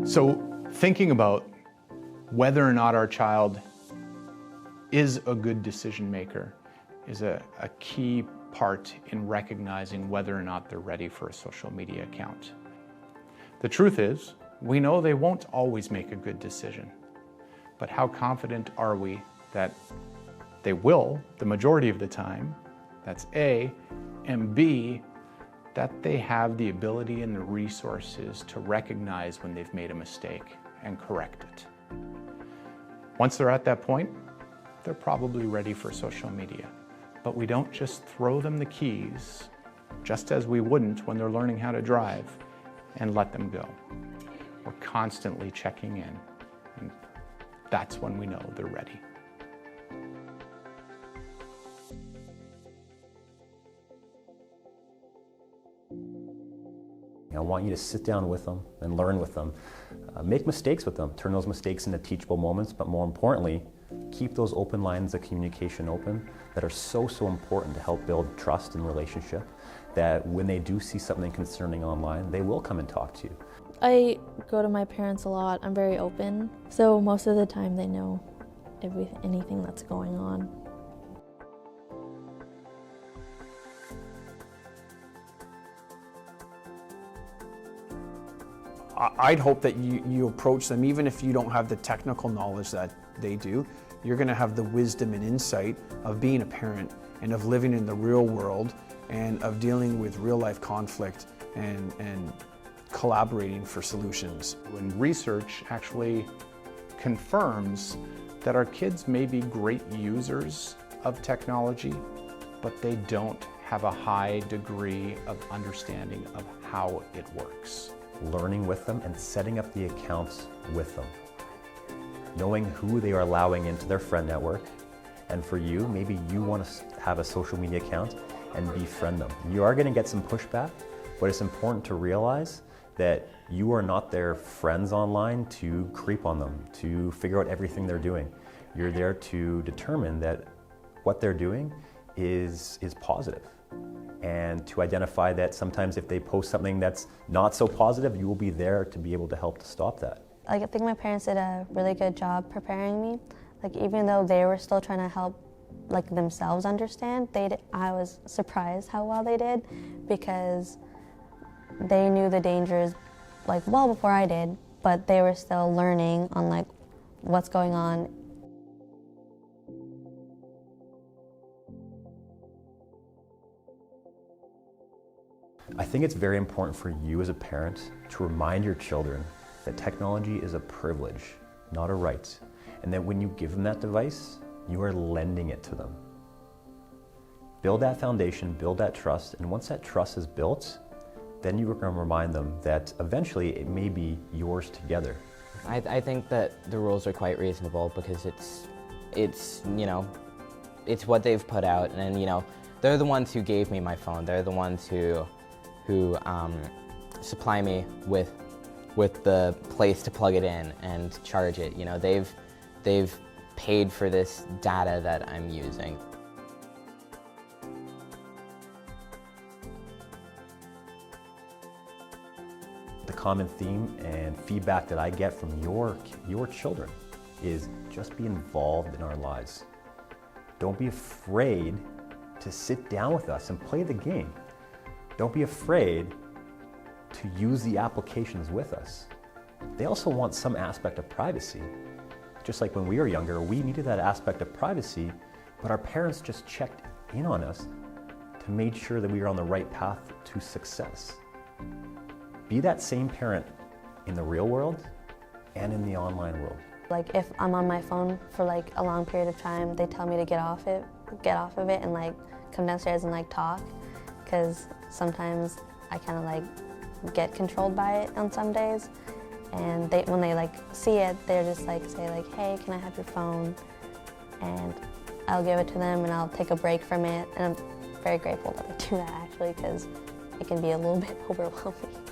So thinking about whether or not our child is a good decision maker is a key part in recognizing whether or not they're ready for a social media account. The truth is, we know they won't always make a good decision, but how confident are we that they will the majority of the time? That's A, and B, that they have the ability and the resources to recognize when they've made a mistake and correct it. Once they're at that point, they're probably ready for social media. But we don't just throw them the keys, just as we wouldn't when they're learning how to drive, and let them go. We're constantly checking in, and that's when we know they're ready. I want you to sit down with them and learn with them. Make mistakes with them, turn those mistakes into teachable moments, but more importantly, keep those open lines of communication open that are so important to help build trust and relationship, that when they do see something concerning online, they will come and talk to you. I go to my parents a lot. I'm very open, so most of the time they know anything that's going on. I'd hope that you approach them, even if you don't have the technical knowledge that they do, you're going to have the wisdom and insight of being a parent and of living in the real world and of dealing with real life conflict and collaborating for solutions. When research actually confirms that our kids may be great users of technology, but they don't have a high degree of understanding of how it works. Learning with them and setting up the accounts with them. Knowing who they are allowing into their friend network. And for you, maybe you want to have a social media account and befriend them. You are going to get some pushback, but it's important to realize that you are not their friends online to creep on them, to figure out everything they're doing. You're there to determine that what they're doing is positive. And to identify that sometimes if they post something that's not so positive, you will be there to be able to help to stop that. I think my parents did a really good job preparing me. Even though they were still trying to help themselves understand, I was surprised how well they did, because they knew the dangers well before I did, but they were still learning on what's going on. I think it's very important for you as a parent to remind your children that technology is a privilege, not a right, and that when you give them that device, you are lending it to them. Build that foundation, build that trust, and once that trust is built, then you are going to remind them that eventually it may be yours together. I think that the rules are quite reasonable, because it's what they've put out, and they're the ones who gave me my phone. They're the ones who supply me with the place to plug it in and charge it. They've paid for this data that I'm using. The common theme and feedback that I get from your children is just be involved in our lives. Don't be afraid to sit down with us and play the game. Don't be afraid to use the applications with us. They also want some aspect of privacy. Just like when we were younger, we needed that aspect of privacy, but our parents just checked in on us to make sure that we were on the right path to success. Be that same parent in the real world and in the online world. If I'm on my phone for a long period of time, they tell me to get off of it and come downstairs and talk, because sometimes I kind of get controlled by it on some days. And when they see it, they're just say hey, can I have your phone? And I'll give it to them and I'll take a break from it. And I'm very grateful that I do that, actually, because it can be a little bit overwhelming.